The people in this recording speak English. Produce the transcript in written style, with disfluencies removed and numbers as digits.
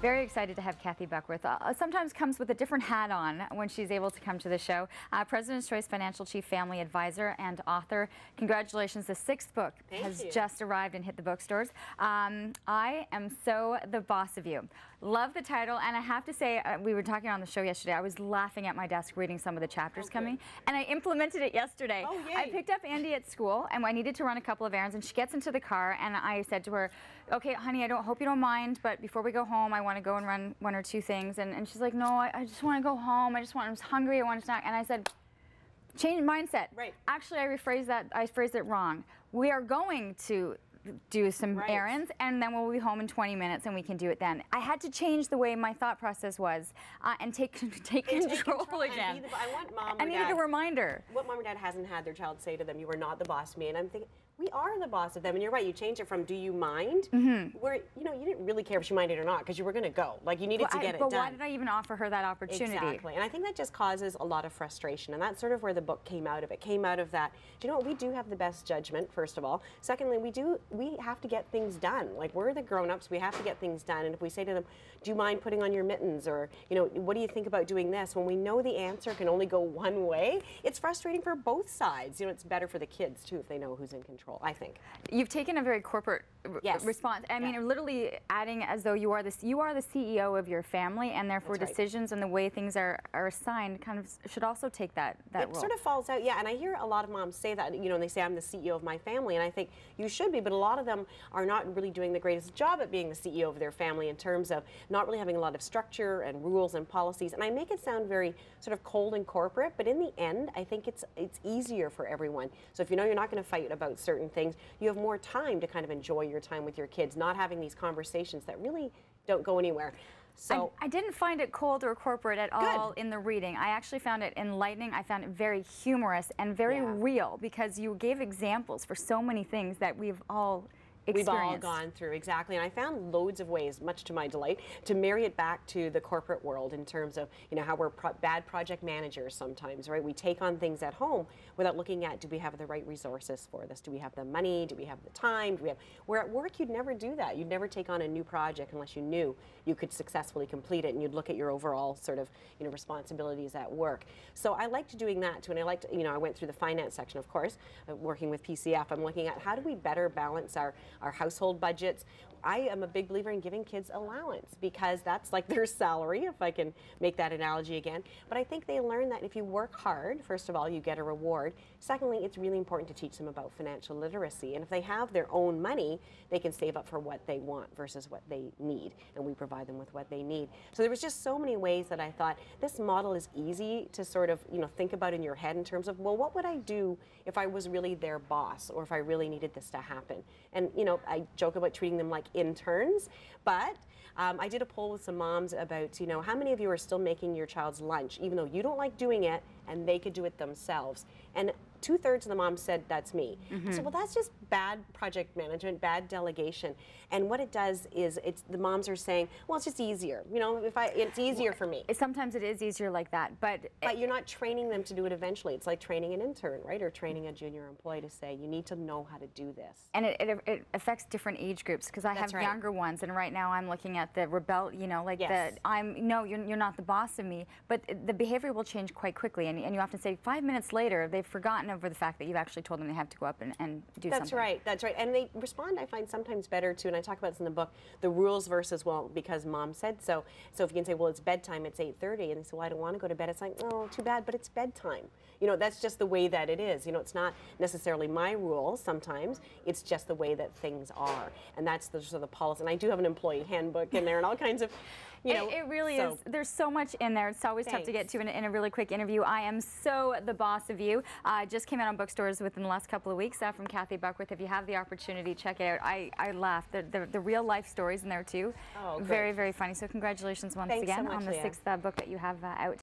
Very excited to have Kathy Buckworth. Sometimes comes with a different hat on when she's able to come to the show. President's Choice Financial Chief Family Advisor and author. Congratulations, the 6th book has just arrived and hit the bookstores. I Am So the Boss of You. Love the title, and I have to say, we were talking on the show yesterday, I was laughing at my desk reading some of the chapters coming, and I implemented it yesterday. Oh, yay. I picked up Andy at school, and I needed to run a couple of errands, and she gets into the car, and I said to her, okay, honey, hope you don't mind, but before we go home, I want to go and run one or two things. And she's like, no, I just want to go home. I was hungry. I want a snack. And I said, change mindset. Right. Actually, I phrased it wrong. We are going to do some errands, and then we'll be home in 20 minutes, and we can do it then. I had to change the way my thought process was and take control again. I needed a reminder. What mom or dad hasn't had their child say to them, you are not the boss of me, and I'm thinking, we are the boss of them, and you're right, you change it from do you mind, where, you know, you didn't really care if she minded or not, because you were going to go. Like, you needed to get it done. But why did I even offer her that opportunity? Exactly, and I think that just causes a lot of frustration, and that's sort of where the book came out of. It came out of that, do you know what, we do have the best judgment, first of all. Secondly, we have to get things done. Like, we're the grown-ups, we have to get things done, and if we say to them, do you mind putting on your mittens, or, you know, what do you think about doing this, when we know the answer can only go one way, it's frustrating for both sides. You know, it's better for the kids, too, if they know who's in control, I think. You've taken a very corporate response. I mean, literally adding as though you are the CEO of your family, and therefore decisions and the way things are assigned kind of should also take that role. It sort of falls out, yeah. And I hear a lot of moms say that, you know, and they say I'm the CEO of my family, and I think you should be, but a lot of them are not really doing the greatest job at being the CEO of their family in terms of not really having a lot of structure and rules and policies. And I make it sound very sort of cold and corporate, but in the end, I think it's easier for everyone. So if you know you're not going to fight about certain things, you have more time to kind of enjoy your time with your kids, not having these conversations that really don't go anywhere. So I didn't find it cold or corporate at all in the reading. I actually found it enlightening. I found it very humorous and very real, because you gave examples for so many things that we've all experienced. We've all gone through, exactly. And I found loads of ways, much to my delight, to marry it back to the corporate world in terms of, you know, how we're bad project managers sometimes, right? We take on things at home without looking at, do we have the right resources for this? Do we have the money? Do we have the time? Where at work, you'd never do that. You'd never take on a new project unless you knew you could successfully complete it, and you'd look at your overall sort of, you know, responsibilities at work. So I liked doing that too, and I liked, you know, I went through the finance section, of course, working with PCF. I'm looking at how do we better balance our household budgets. I am a big believer in giving kids allowance, because that's like their salary, if I can make that analogy again. But I think they learn that if you work hard, first of all, you get a reward. Secondly, it's really important to teach them about financial literacy. And if they have their own money, they can save up for what they want versus what they need. And we provide them with what they need. So there was just so many ways that I thought this model is easy to sort of, you know, think about in your head in terms of, well, what would I do if I was really their boss, or if I really needed this to happen? And, you know, I joke about treating them like interns, but I did a poll with some moms about, you know, how many of you are still making your child's lunch, even though you don't like doing it and they could do it themselves? And 2/3 of the moms said, that's me. I said, well, that's just bad project management, bad delegation. And what it does is the moms are saying, well, it's just easier. You know, it's easier for me. Sometimes it is easier like that, but you're not training them to do it eventually. It's like training an intern, right? Or training a junior employee to say, you need to know how to do this. And it affects different age groups, because I have younger ones, and right now I'm looking at the you know, like no, you're not the boss of me, but the behavior will change quite quickly, and you often say 5 minutes later, they've forgotten over the fact that you've actually told them they have to go up and do something. That's right, that's right. And they respond, I find, sometimes better too, and I talk about this in the book, the rules versus, well, because mom said so. So if you can say, well, it's bedtime, it's 8:30, and they say, well, I don't want to go to bed. It's like, oh, too bad, but it's bedtime. You know, that's just the way that it is. You know, it's not necessarily my rules sometimes, it's just the way that things are. And that's the sort of the policy. And I do have an employee handbook in there and all kinds of, you know. It really is. There's so much in there. It's always tough to get to in a really quick interview. I Am So the Boss of You. Just came out on bookstores within the last couple of weeks from Kathy Buckworth. If you have the opportunity, check it out. I laughed. The real life stories in there too. Oh, great. Very, very funny. So congratulations once again on the 6th book that you have out.